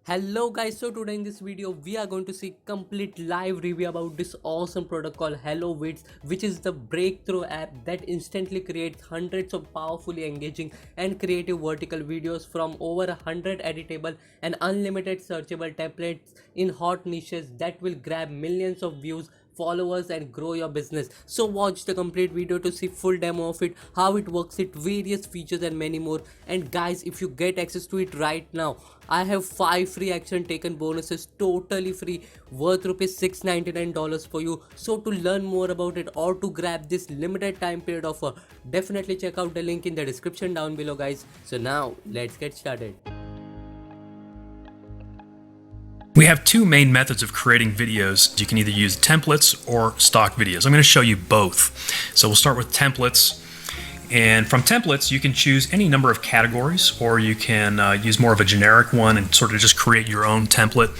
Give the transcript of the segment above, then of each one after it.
Hello guys, so today in this video we are going to see complete live review about this awesome product called HelloVidz, which is the breakthrough app that instantly creates hundreds of powerfully engaging and creative vertical videos from over 100 editable and unlimited searchable templates in hot niches that will grab millions of views, followers and grow your business. So watch the complete video to see full demo of it, how it works, it various features and many more. And guys, if you get access to it right now, I have 5 free action taken bonuses totally free worth $699 for you. So to learn more about it or to grab this limited time period offer, definitely check out the link in the description down below guys. So now let's get started. We have two main methods of creating videos. You can either use templates or stock videos. I'm going to show you both. So we'll start with templates. And from templates, you can choose any number of categories, or you can use more of a generic one and sort of just create your own template.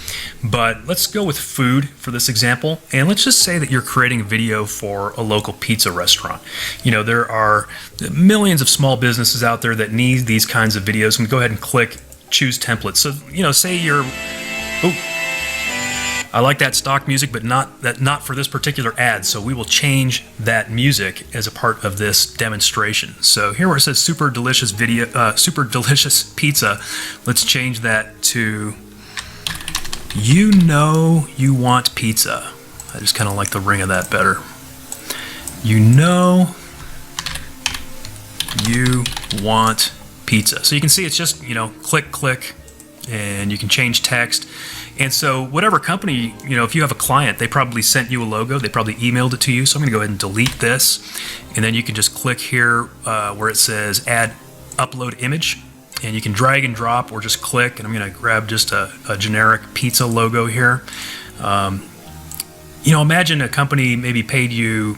But let's go with food for this example. And let's just say that you're creating a video for a local pizza restaurant. You know, there are millions of small businesses out there that need these kinds of videos. And go ahead and click choose template. So, you know, say you're... Ooh, I like that stock music, but not for this particular ad. So we will change that music as a part of this demonstration. So here where it says super delicious video, super delicious pizza, let's change that to you know you want pizza. I just kind of like the ring of that better. You know you want pizza. So you can see it's just, you know, click, and you can change text. And so whatever company, you know, if you have a client, they probably sent you a logo, they probably emailed it to you. So I'm going to go ahead and delete this. And then you can just click here where it says add upload image. And you can drag and drop or just click. And I'm going to grab just a generic pizza logo here. You know, imagine a company maybe paid you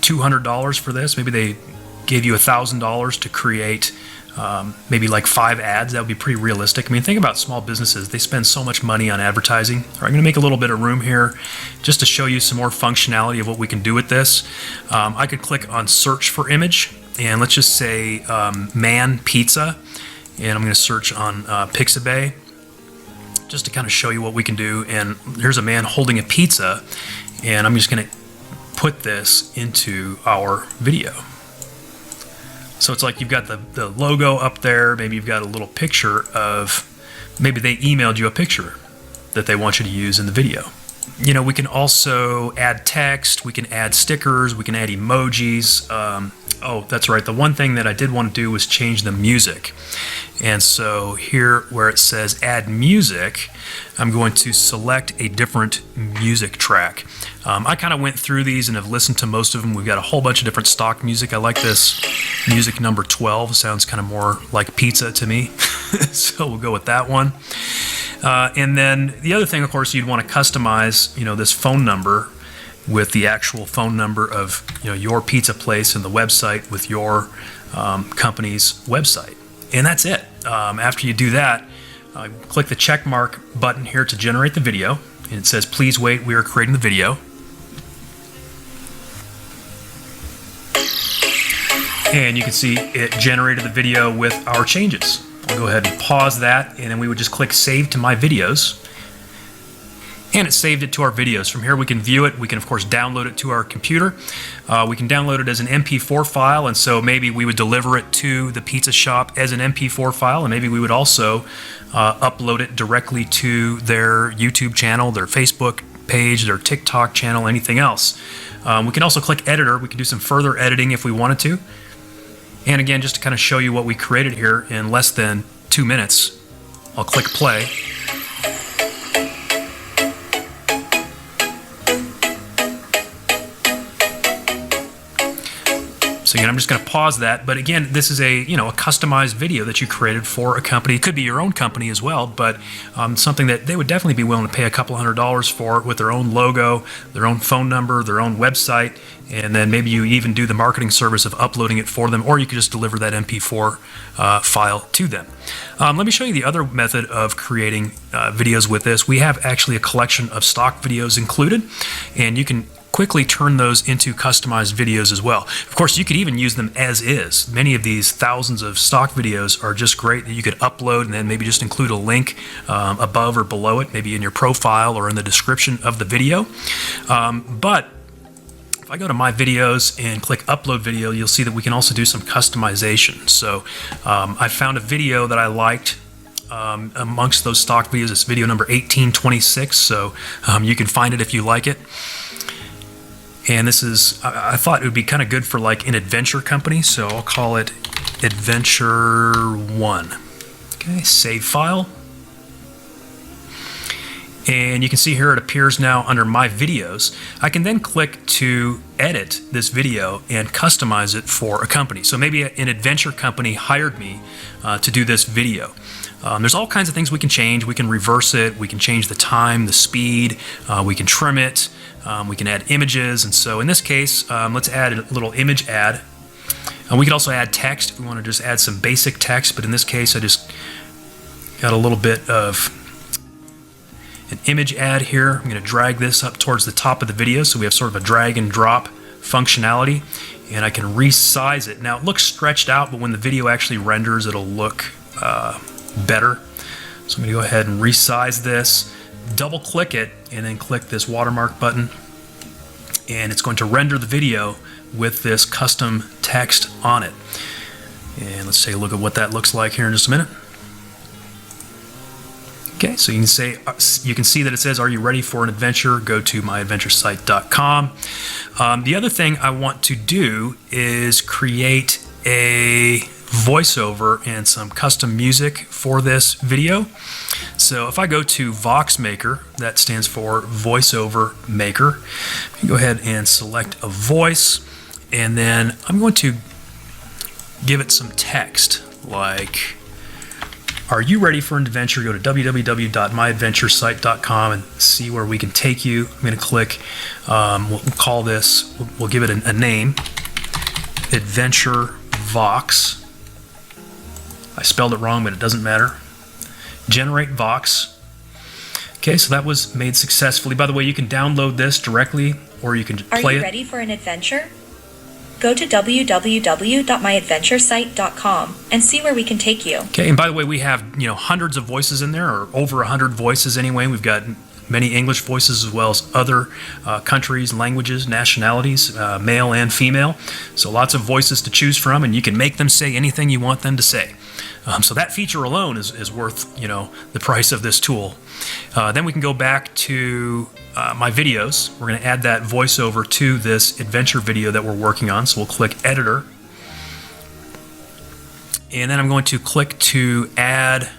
$200 for this. Maybe they gave you $1,000 to create maybe like 5 ads. That would be pretty realistic. I mean, think about small businesses. They spend so much money on advertising. All right, I'm going to make a little bit of room here just to show you some more functionality of what we can do with this. I could click on search for image, and let's just say man pizza, and I'm going to search on Pixabay just to kind of show you what we can do. And here's a man holding a pizza, and I'm just going to put this into our video. So it's like you've got the logo up there, maybe you've got a little picture of, maybe they emailed you a picture that they want you to use in the video. You know, we can also add text, we can add stickers, we can add emojis. Oh, that's right, the one thing that I did want to do was change the music. And so here where it says add music, I'm going to select a different music track. I kind of went through these and have listened to most of them. We've got a whole bunch of different stock music. I like this music number 12. Sounds kind of more like pizza to me. So we'll go with that one. And then the other thing, of course, you'd want to customize, you know, this phone number with the actual phone number of, you know, your pizza place and the website with your company's website. And that's it. After you do that, click the check mark button here to generate the video. And it says, please wait, we are creating the video. And you can see it generated the video with our changes. I'll go ahead and pause that, and then we would just click Save to My Videos. And it saved it to our videos. From here we can view it. We can of course download it to our computer. We can download it as an MP4 file, and so maybe we would deliver it to the pizza shop as an MP4 file, and maybe we would also upload it directly to their YouTube channel, their Facebook page, their TikTok channel, anything else. We can also click editor. We can do some further editing if we wanted to. And again, just to kind of show you what we created here in less than 2 minutes, I'll click play. So again, I'm just going to pause that. But again, this is a, you know, a customized video that you created for a company. It could be your own company as well, but something that they would definitely be willing to pay a couple $100s for, with their own logo, their own phone number, their own website, and then maybe you even do the marketing service of uploading it for them, or you could just deliver that MP4 file to them. Let me show you the other method of creating videos with this. We have actually a collection of stock videos included, and you can quickly turn those into customized videos as well. Of course, you could even use them as is. Many of these thousands of stock videos are just great that you could upload and then maybe just include a link above or below it, maybe in your profile or in the description of the video. But if I go to my videos and click upload video, you'll see that we can also do some customization. So I found a video that I liked amongst those stock videos. It's video number 1826, so you can find it if you like it. And this is, I thought it would be kind of good for like an adventure company, so I'll call it Adventure 1. Okay, save file. And you can see here it appears now under my videos. I can then click to edit this video and customize it for a company. So maybe an adventure company hired me to do this video. There's all kinds of things we can change. We can reverse it, we can change the time, the speed, we can trim it, we can add images. And so in this case, let's add a little image ad. And we could also add text if we want to just add some basic text, but in this case I just got a little bit of an image ad here. I'm going to drag this up towards the top of the video so we have sort of a drag and drop functionality, and I can resize it. Now it looks stretched out, but when the video actually renders it'll look better. So I'm going to go ahead and resize this, double click it, and then click this watermark button, and it's going to render the video with this custom text on it. And let's take a look at what that looks like here in just a minute. Okay, so you can see that it says, "Are you ready for an adventure? Go to myadventuresite.com." The other thing I want to do is create a voiceover and some custom music for this video. So if I go to Vox Maker, that stands for voiceover maker, you go ahead and select a voice, and then I'm going to give it some text like, "Are you ready for an adventure? Go to www.myadventuresite.com and see where we can take you." I'm going to click, we'll call this, we'll give it a name, Adventure Vox. I spelled it wrong, but it doesn't matter. Generate Vox. Okay, so that was made successfully. By the way, you can download this directly, or you can play it. Are you ready for an adventure? Go to www.myadventuresite.com and see where we can take you. Okay, and by the way, we have hundreds of voices in there, or over 100 voices anyway. We've got many English voices as well as other countries, languages, nationalities, male and female. So lots of voices to choose from, and you can make them say anything you want them to say. So that feature alone is worth the price of this tool. Then we can go back to my videos. We're going to add that voiceover to this adventure video that we're working on. So we'll click Editor, and then I'm going to click to add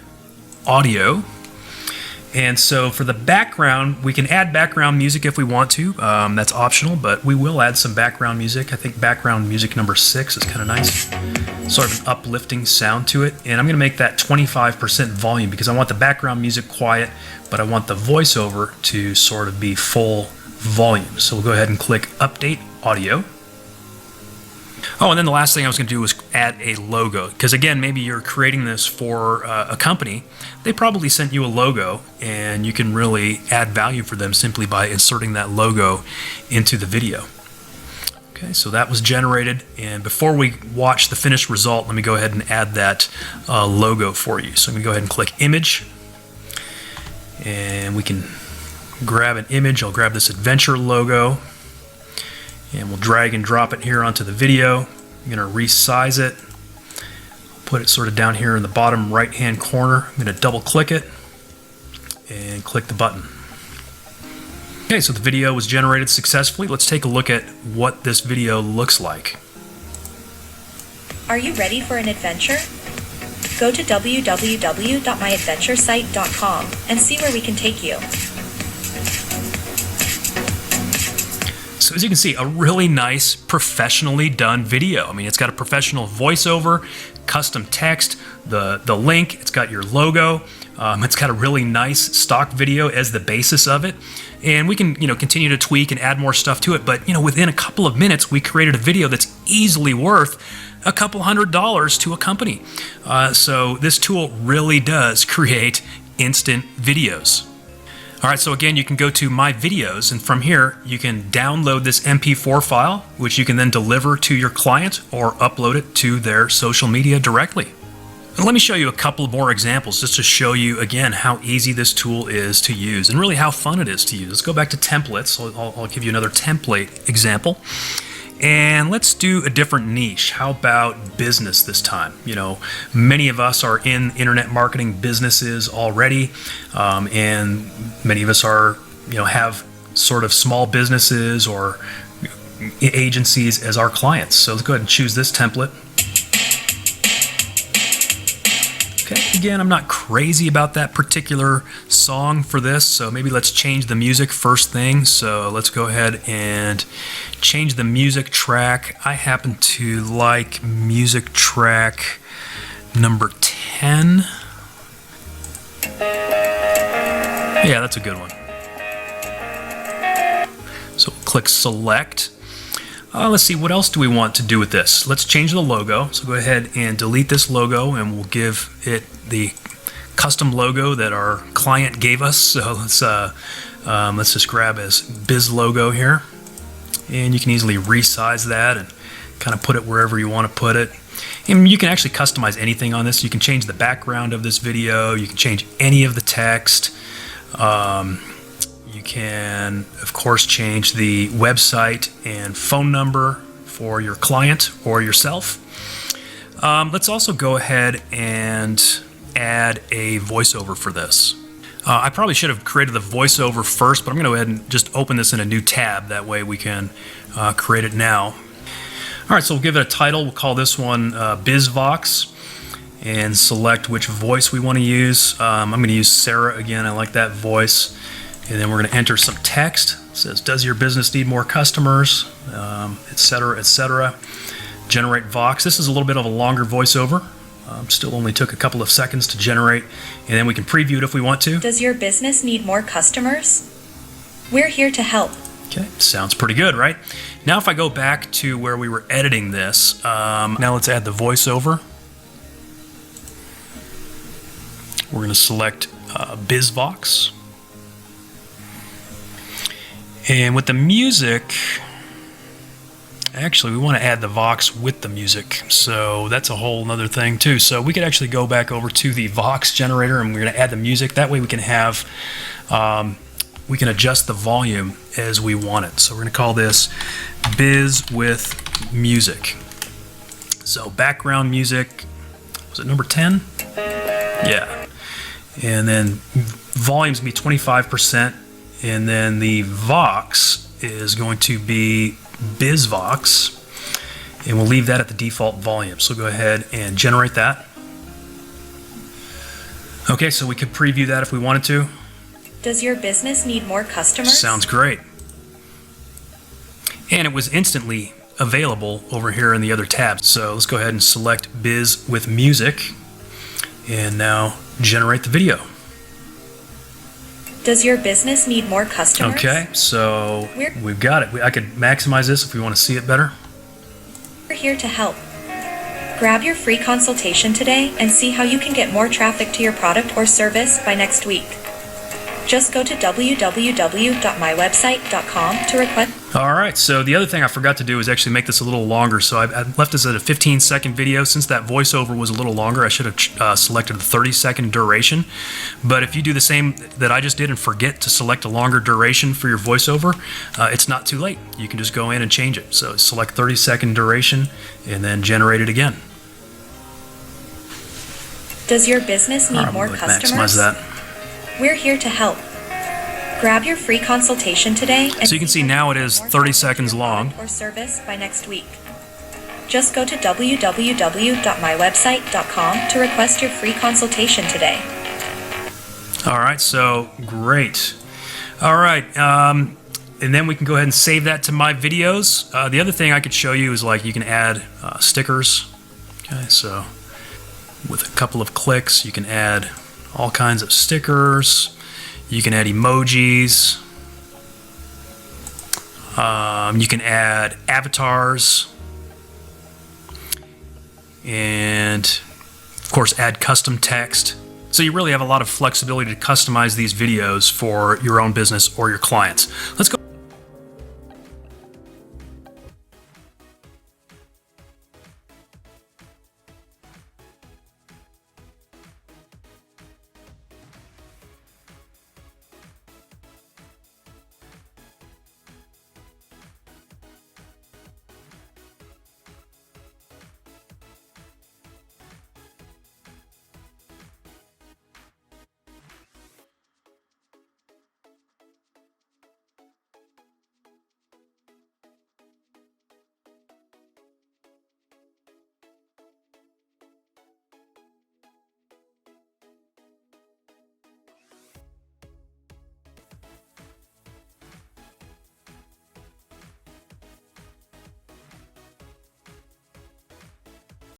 audio. And so for the background, we can add background music if we want to. That's optional, but we will add some background music. I think background music number 6 is kind of nice. Sort of an uplifting sound to it. And I'm going to make that 25% volume because I want the background music quiet, but I want the voiceover to sort of be full volume. So we'll go ahead and click Update Audio. Oh, and then the last thing I was going to do was add a logo, because again, maybe you're creating this for a company. They probably sent you a logo, and you can really add value for them simply by inserting that logo into the video. Okay, so that was generated, and before we watch the finished result, let me go ahead and add that logo for you. So I'm going to go ahead and click Image, and we can grab an image. I'll grab this adventure logo, and we'll drag and drop it here onto the video. I'm going to resize it, put it sort of down here in the bottom right hand corner. I'm going to double click it and click the button. Okay, so the video was generated successfully. Let's take a look at what this video looks like. Are you ready for an adventure? Go to www.myadventuresite.com and see where we can take you. So as you can see, a really nice, professionally done video. I mean, it's got a professional voiceover, custom text, the link, it's got your logo, it's got a really nice stock video as the basis of it. And we can, continue to tweak and add more stuff to it. But, within a couple of minutes, we created a video that's easily worth a couple $100s to a company. So this tool really does create instant videos. All right, so again, you can go to My Videos, and from here, you can download this MP4 file, which you can then deliver to your client or upload it to their social media directly. And let me show you a couple more examples just to show you, again, how easy this tool is to use and really how fun it is to use. Let's go back to templates. I'll give you another template example. And let's do a different niche. How about business this time? You know, many of us are in internet marketing businesses already, and many of us are, have sort of small businesses or agencies as our clients. So let's go ahead and choose this template. Okay, again, I'm not crazy about that particular song for this, so maybe let's change the music first thing. So let's go ahead and change the music track. I happen to like music track number 10. Yeah, that's a good one. So click select. Let's see, what else do we want to do with this? Let's change the logo. So go ahead and delete this logo, and we'll give it the custom logo that our client gave us. So let's just grab as biz logo here, and you can easily resize that and kind of put it wherever you want to put it. And you can actually customize anything on this. You can change the background of this video. You can change any of the text. You can, of course, change the website and phone number for your client or yourself. Let's also go ahead and add a voiceover for this. I probably should have created the voiceover first, but I'm going to go ahead and just open this in a new tab. That way we can create it now. All right, so we'll give it a title. We'll call this one BizVox and select which voice we want to use. I'm going to use Sarah again. I like that voice. And then we're going to enter some text. It says, does your business need more customers, etc., etc. Generate Vox. This is a little bit of a longer voiceover. Still only took a couple of seconds to generate. And then we can preview it if we want to. Does your business need more customers? We're here to help. Okay, sounds pretty good, right? Now if I go back to where we were editing this, now let's add the voiceover. We're going to select BizVox. And with the music, actually we want to add the Vox with the music, so that's a whole other thing too. So we could actually go back over to the Vox generator and we're going to add the music. That way we can have, we can adjust the volume as we want it. So we're going to call this Biz with Music. So background music, was it number 10? Yeah. And then volume's going to be 25%. And then the Vox is going to be BizVox, and we'll leave that at the default volume. So go ahead and generate that. Okay, so we could preview that if we wanted to. Does your business need more customers? Sounds great. And it was instantly available over here in the other tabs. So let's go ahead and select Biz with Music, and now generate the video. Does your business need more customers? Okay, so we've got it. I could maximize this if we want to see it better. We're here to help. Grab your free consultation today and see how you can get more traffic to your product or service by next week. Just go to www.mywebsite.com to request. All right, so the other thing I forgot to do is actually make this a little longer. So I left this at a 15-second video. Since that voiceover was a little longer, I should have selected a 30-second duration. But if you do the same that I just did and forget to select a longer duration for your voiceover, it's not too late. You can just go in and change it. So select 30-second duration and then generate it again. Does your business need more customers? Maximize that. We're here to help. Grab your free consultation today. And so you can see now it is 30 seconds long. Or service by next week. Just go to www.mywebsite.com to request your free consultation today. All right, so great. All right, and then we can go ahead and save that to My Videos. The other thing I could show you is like you can add stickers. Okay, so with a couple of clicks, you can add all kinds of stickers. You can add emojis. You can add avatars. And of course, add custom text. So you really have a lot of flexibility to customize these videos for your own business or your clients. Let's go.